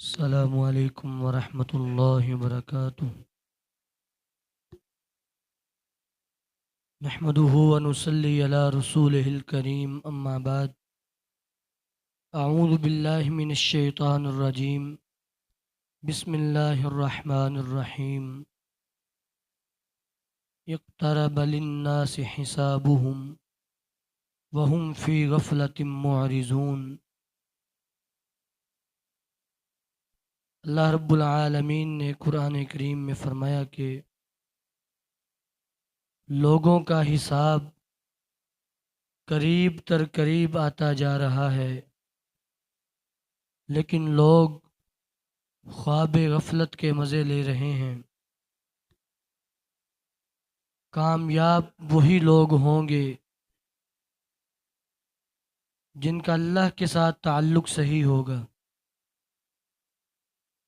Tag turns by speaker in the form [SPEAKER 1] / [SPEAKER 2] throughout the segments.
[SPEAKER 1] السلام علیکم ورحمۃ اللہ وبرکاتہ۔ نحمده ونصلی علی رسولہ الکریم، اما بعد۔ اعوذ باللہ من الشیطان الرجیم، بسم اللہ الرحمن الرحیم۔ اقترب للناس حسابهم وهم فی غفلة معرضون۔ اللہ رب العالمین نے قرآن کریم میں فرمایا کہ لوگوں کا حساب قریب تر قریب آتا جا رہا ہے، لیکن لوگ خواب غفلت کے مزے لے رہے ہیں۔ کامیاب وہی لوگ ہوں گے جن کا اللہ کے ساتھ تعلق صحیح ہوگا،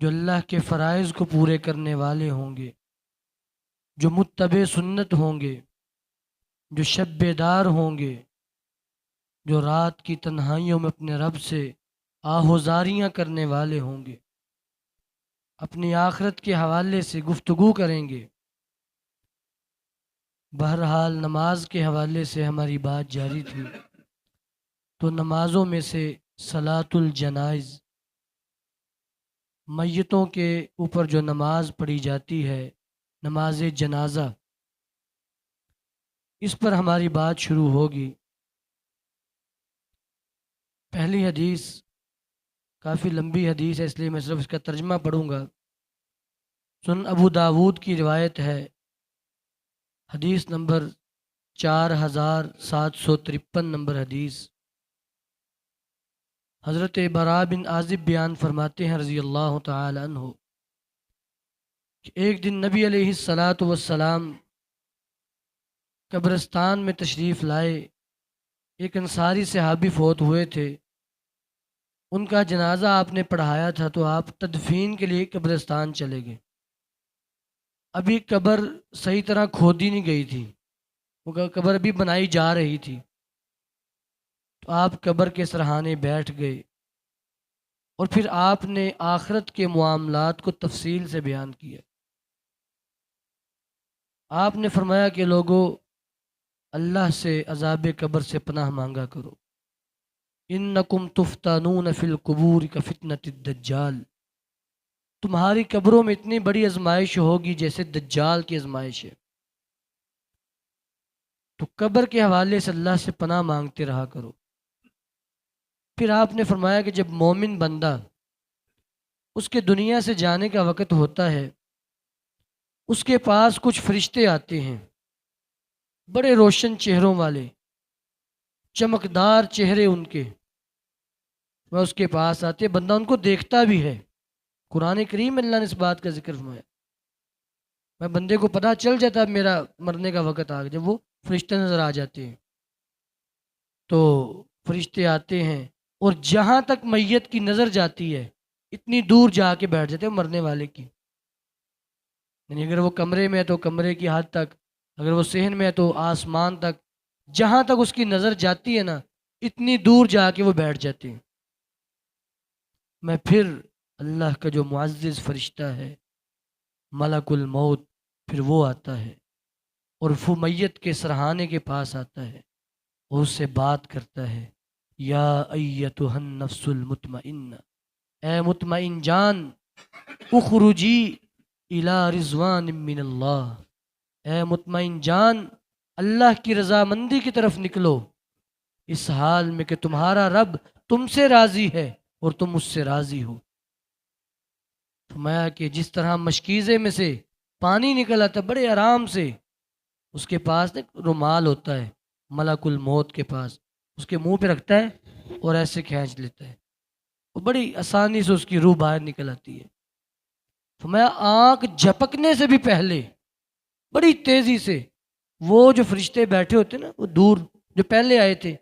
[SPEAKER 1] جو اللہ کے فرائض کو پورے کرنے والے ہوں گے، جو متبع سنت ہوں گے، جو شب بیدار ہوں گے، جو رات کی تنہائیوں میں اپنے رب سے آہوزاریاں کرنے والے ہوں گے، اپنی آخرت کے حوالے سے گفتگو کریں گے۔ بہرحال نماز کے حوالے سے ہماری بات جاری تھی، تو نمازوں میں سے صلاۃ الجنائز، میتوں کے اوپر جو نماز پڑھی جاتی ہے، نماز جنازہ، اس پر ہماری بات شروع ہوگی۔ پہلی حدیث کافی لمبی حدیث ہے، اس لیے میں صرف اس کا ترجمہ پڑھوں گا۔ سنن ابو داود کی روایت ہے، حدیث نمبر 4753 نمبر حدیث۔ حضرت براء بن عازب بیان فرماتے ہیں رضی اللہ تعالی عنہ کہ ایک دن نبی علیہ الصلاۃ والسلام قبرستان میں تشریف لائے۔ ایک انصاری صحابی فوت ہوئے تھے، ان کا جنازہ آپ نے پڑھایا تھا، تو آپ تدفین کے لیے قبرستان چلے گئے۔ ابھی قبر صحیح طرح کھودی نہیں گئی تھی، وہ قبر ابھی بنائی جا رہی تھی، تو آپ قبر کے سرہانے بیٹھ گئے، اور پھر آپ نے آخرت کے معاملات کو تفصیل سے بیان کیا۔ آپ نے فرمایا کہ لوگوں، اللہ سے عذاب قبر سے پناہ مانگا کرو۔ انکم تفتنون فی القبور کفتنۃ الدجال، تمہاری قبروں میں اتنی بڑی آزمائش ہوگی جیسے دجال کی آزمائش ہے، تو قبر کے حوالے سے اللہ سے پناہ مانگتے رہا کرو۔ پھر آپ نے فرمایا کہ جب مومن بندہ اس کے دنیا سے جانے کا وقت ہوتا ہے، اس کے پاس کچھ فرشتے آتے ہیں، بڑے روشن چہروں والے، چمکدار چہرے ان کے، وہ اس کے پاس آتے، بندہ ان کو دیکھتا بھی ہے۔ قرآن کریم میں اللہ نے اس بات کا ذکر فرمایا، میں بندے کو پتہ چل جاتا ہے میرا مرنے کا وقت آ گیا جب وہ فرشتے نظر آ جاتے ہیں۔ تو فرشتے آتے ہیں، اور جہاں تک میت کی نظر جاتی ہے اتنی دور جا کے بیٹھ جاتے ہیں مرنے والے کی، یعنی اگر وہ کمرے میں ہے تو کمرے کی حد تک، اگر وہ صحن میں ہے تو آسمان تک، جہاں تک اس کی نظر جاتی ہے نا، اتنی دور جا کے وہ بیٹھ جاتے ہیں۔ میں پھر اللہ کا جو معزز فرشتہ ہے ملک الموت، پھر وہ آتا ہے اور وہ میت کے سرہانے کے پاس آتا ہے اور اس سے بات کرتا ہے، یا ایتھا النفس المطمئنہ، اے مطمئن جان، اخرجی الی رضوان من اللہ، اے مطمئن جان، اللہ کی رضامندی کی طرف نکلو، اس حال میں کہ تمہارا رب تم سے راضی ہے اور تم اس سے راضی ہو۔ فرمایا کہ جس طرح مشکیزے میں سے پانی نکل آتا ہے بڑے آرام سے، اس کے پاس ایک رومال ہوتا ہے ملک الموت کے پاس، اس کے منہ پہ رکھتا ہے اور ایسے کھینچ لیتا ہے، وہ بڑی آسانی سے اس کی روح باہر نکل آتی ہے۔ فرمایا آنکھ جھپکنے سے بھی پہلے بڑی تیزی سے وہ جو فرشتے بیٹھے ہوتے ہیں نا، وہ دور جو پہلے آئے تھے،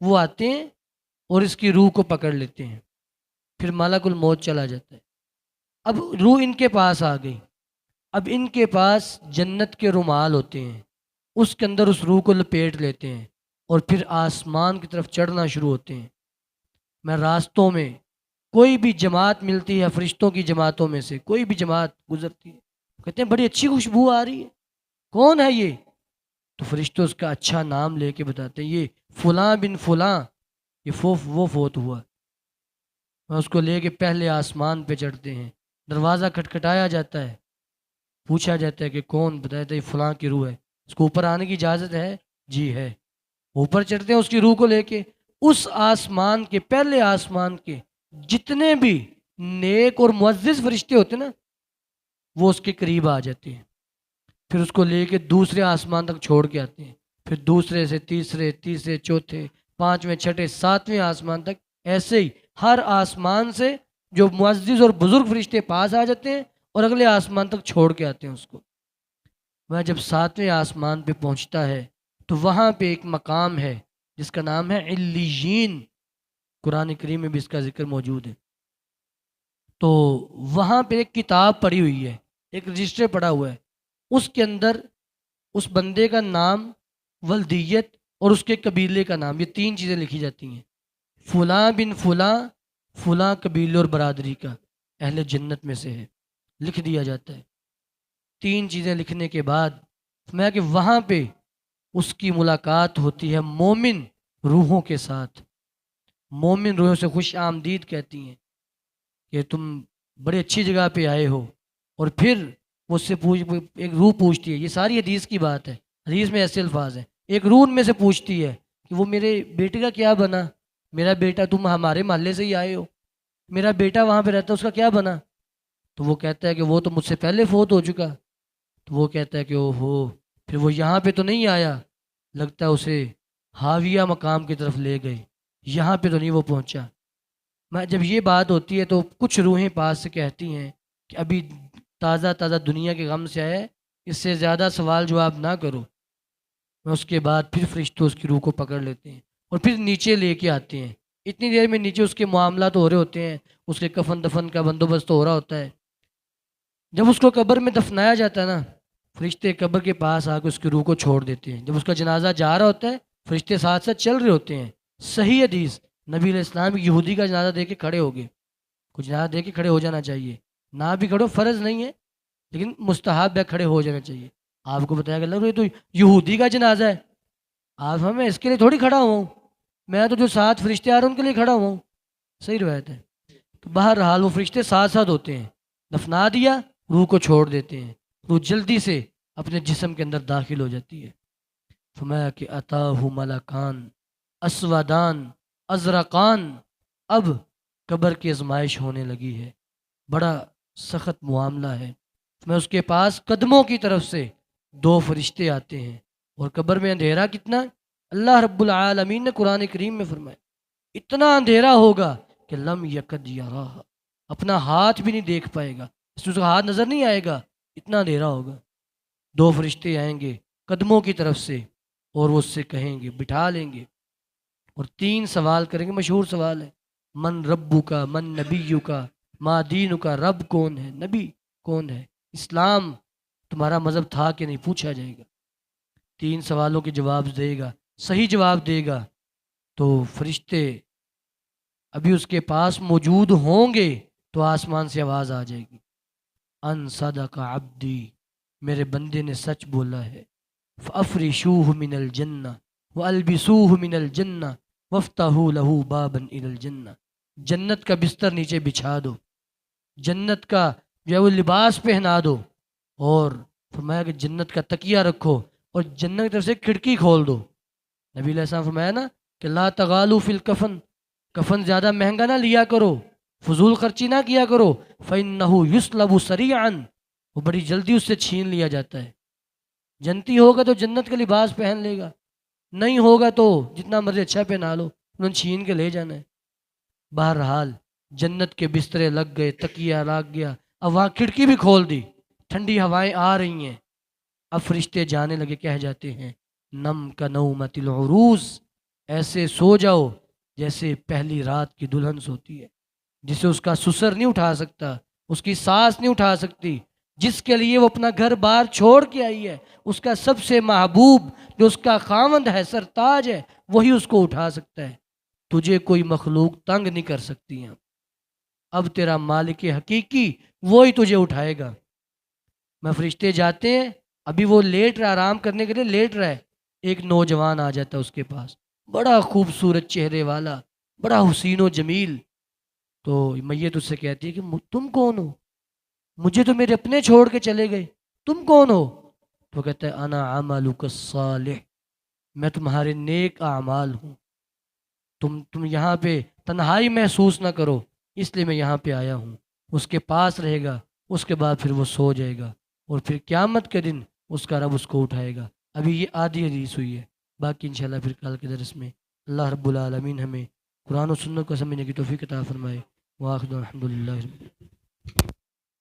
[SPEAKER 1] وہ آتے ہیں اور اس کی روح کو پکڑ لیتے ہیں، پھر ملک الموت چلا جاتا ہے۔ اب روح ان کے پاس آ گئی، اب ان کے پاس جنت کے رومال ہوتے ہیں، اس کے اندر اس روح کو لپیٹ لیتے ہیں اور پھر آسمان کی طرف چڑھنا شروع ہوتے ہیں۔ میں راستوں میں کوئی بھی جماعت ملتی ہے فرشتوں کی جماعتوں میں سے، کوئی بھی جماعت گزرتی ہے، کہتے ہیں بڑی اچھی خوشبو آ رہی ہے، کون ہے یہ؟ تو فرشتے اس کا اچھا نام لے کے بتاتے ہیں یہ فلاں بن فلاں، یہ وہ فوت ہوا۔ اور اس کو لے کے پہلے آسمان پہ چڑھتے ہیں، دروازہ کھٹکھٹایا جاتا ہے، پوچھا جاتا ہے کہ کون؟ بتایا جاتا ہے یہ فلاں کی روح ہے، اس کو اوپر آنے کی اجازت ہے؟ جی ہے۔ اوپر چڑھتے ہیں اس کی روح کو لے کے، اس آسمان کے پہلے آسمان کے جتنے بھی نیک اور معزز فرشتے ہوتے ہیں نا، وہ اس کے قریب آ جاتے ہیں، پھر اس کو لے کے دوسرے آسمان تک چھوڑ کے آتے ہیں، پھر دوسرے سے تیسرے، تیسرے چوتھے، پانچویں چھٹے ساتویں آسمان تک، ایسے ہی ہر آسمان سے جو معزز اور بزرگ فرشتے پاس آ جاتے ہیں اور اگلے آسمان تک چھوڑ کے آتے ہیں اس کو۔ وہ جب ساتویں آسمان پہ پہنچتا ہے تو وہاں پہ ایک مقام ہے جس کا نام ہے علیین، قرآن کریم میں بھی اس کا ذکر موجود ہے۔ تو وہاں پہ ایک کتاب پڑی ہوئی ہے، ایک رجسٹر پڑا ہوا ہے، اس کے اندر اس بندے کا نام، ولدیت اور اس کے قبیلے کا نام، یہ تین چیزیں لکھی جاتی ہیں، فلاں بن فلاں، فلاں قبیلے اور برادری کا، اہل جنت میں سے ہے، لکھ دیا جاتا ہے۔ تین چیزیں لکھنے کے بعد میں کہ وہاں پہ اس کی ملاقات ہوتی ہے مومن روحوں کے ساتھ، مومن روحوں سے خوش آمدید کہتی ہیں کہ تم بڑی اچھی جگہ پہ آئے ہو، اور پھر وہ اس سے ایک روح پوچھتی ہے، یہ ساری حدیث کی بات ہے، حدیث میں ایسے الفاظ ہیں، ایک روح میں سے پوچھتی ہے کہ وہ میرے بیٹے کا کیا بنا؟ میرا بیٹا، تم ہمارے محلے سے ہی آئے ہو، میرا بیٹا وہاں پہ رہتا ہے، اس کا کیا بنا؟ تو وہ کہتا ہے کہ وہ تو مجھ سے پہلے فوت ہو چکا۔ تو وہ کہتا ہے کہ او ہو، پھر وہ یہاں پہ تو نہیں آیا، لگتا ہے اسے حاویہ مقام کی طرف لے گئے، یہاں پہ تو نہیں وہ پہنچا۔ میں جب یہ بات ہوتی ہے تو کچھ روحیں پاس سے کہتی ہیں کہ ابھی تازہ تازہ دنیا کے غم سے آئے، اس سے زیادہ سوال جواب نہ کرو۔ میں اس کے بعد پھر فرشتے اس کی روح کو پکڑ لیتے ہیں اور پھر نیچے لے کے آتے ہیں، اتنی دیر میں نیچے اس کے معاملات ہو رہے ہوتے ہیں، اس کے کفن دفن کا بندوبست ہو رہا ہوتا ہے۔ جب اس کو قبر میں دفنایا جاتا ہے نا، فرشتے قبر کے پاس آ کے اس کی روح کو چھوڑ دیتے ہیں، جب اس کا جنازہ جا رہا ہوتا ہے فرشتے ساتھ ساتھ چل رہے ہوتے ہیں۔ صحیح حدیث، نبی علیہ السلام یہودی کا جنازہ دے کے کھڑے ہو گئے، کچھ جنازہ دے کے کھڑے ہو جانا چاہیے، نہ بھی کھڑے، فرض نہیں ہے لیکن مستحب ہے، کھڑے ہو جانا چاہیے۔ آپ کو بتایا کہ لگ رہی تو یہودی کا جنازہ ہے، آپ ہمیں اس کے لیے تھوڑی کھڑا ہوا ہوں، میں تو جو ساتھ فرشتے آ رہے ہیں ان کے لیے کھڑا ہوا ہوں۔ صحیح روایت ہے۔ تو بہرحال وہ فرشتے ساتھ ساتھ ہوتے ہیں، دفنا دیا، روح کو چھوڑ دیتے ہیں، روح جلدی سے اپنے جسم کے اندر داخل ہو جاتی ہے۔ فرمایا کہ اتاہ ملکان اسودان ازرقان، اب قبر کی آزمائش ہونے لگی ہے، بڑا سخت معاملہ ہے۔ میں اس کے پاس قدموں کی طرف سے دو فرشتے آتے ہیں، اور قبر میں اندھیرا کتنا ہے؟ اللہ رب العالمین نے قرآن کریم میں فرمایا اتنا اندھیرا ہوگا کہ لم یکد یراہ، اپنا ہاتھ بھی نہیں دیکھ پائے گا، اس کا ہاتھ نظر نہیں آئے گا، اتنا اندھیرا ہوگا۔ دو فرشتے آئیں گے قدموں کی طرف سے اور وہ اس سے کہیں گے، بٹھا لیں گے اور تین سوال کریں گے، مشہور سوال ہے، من ربو کا، من نبیو کا، ما دینو کا، رب کون ہے، نبی کون ہے، اسلام تمہارا مذہب تھا کہ نہیں، پوچھا جائے گا۔ تین سوالوں کے جواب دے گا، صحیح جواب دے گا تو فرشتے ابھی اس کے پاس موجود ہوں گے تو آسمان سے آواز آ جائے گی، ان صدق عبدی، میرے بندے نے سچ بولا ہے، فافرشوہ من الجنہ والبسوہ من الجنہ وافتحوا لہ بابا الی الجنہ، جنت کا بستر نیچے بچھا دو، جنت کا جو ہے وہ لباس پہنا دو، اور فرمایا کہ جنت کا تکیہ رکھو اور جنت کی طرف سے کھڑکی کھول دو۔ نبی علیہ السلام فرمایا نا کہ لا تغالوا فی الکفن، کفن زیادہ مہنگا نہ لیا کرو، فضول خرچی نہ کیا کرو، فإنہ یسلب سریعا، وہ بڑی جلدی اس سے چھین لیا جاتا ہے۔ جنتی ہوگا تو جنت کا لباس پہن لے گا، نہیں ہوگا تو جتنا مرضی اچھا پہنا لو، انہوں نے چھین کے لے جانا ہے۔ بہرحال جنت کے بسترے لگ گئے، تکیہ لگ گیا، اب وہاں کھڑکی بھی کھول دی، ٹھنڈی ہوائیں آ رہی ہیں، اب فرشتے جانے لگے، کہہ جاتے ہیں نم کا نومت العروس، ایسے سو جاؤ جیسے پہلی رات کی دلہن سوتی ہے، جسے اس کا سسر نہیں اٹھا سکتا، اس کی ساس نہیں اٹھا سکتی، جس کے لیے وہ اپنا گھر بار چھوڑ کے آئی ہے، اس کا سب سے محبوب جو اس کا خاوند ہے، سرتاج ہے، وہی اس کو اٹھا سکتا ہے، تجھے کوئی مخلوق تنگ نہیں کر سکتی ہیں۔ اب تیرا مالک حقیقی وہی تجھے اٹھائے گا۔ میں فرشتے جاتے ہیں، ابھی وہ لیٹ رہا، آرام کرنے کے لیے لیٹ رہا ہے، ایک نوجوان آ جاتا ہے اس کے پاس، بڑا خوبصورت چہرے والا، بڑا حسین و جمیل۔ تو میت اس سے کہتی ہے کہ تم کون ہو؟ مجھے تو میرے اپنے چھوڑ کے چلے گئے، تم کون ہو؟ تو کہتا ہے انا عملک الصالح، میں تمہارے نیک اعمال ہوں، تم یہاں پہ تنہائی محسوس نہ کرو، اس لیے میں یہاں پہ آیا ہوں۔ اس کے پاس رہے گا، اس کے بعد پھر وہ سو جائے گا، اور پھر قیامت کے دن اس کا رب اس کو اٹھائے گا۔ ابھی یہ آدھی حدیث ہوئی ہے، باقی انشاءاللہ پھر کل کے درس میں اللہ رب العالمین ہمیں قرآن و سنت کو سمجھنے کی توفیق عطا فرمائے۔ وآخر الحمدللہ۔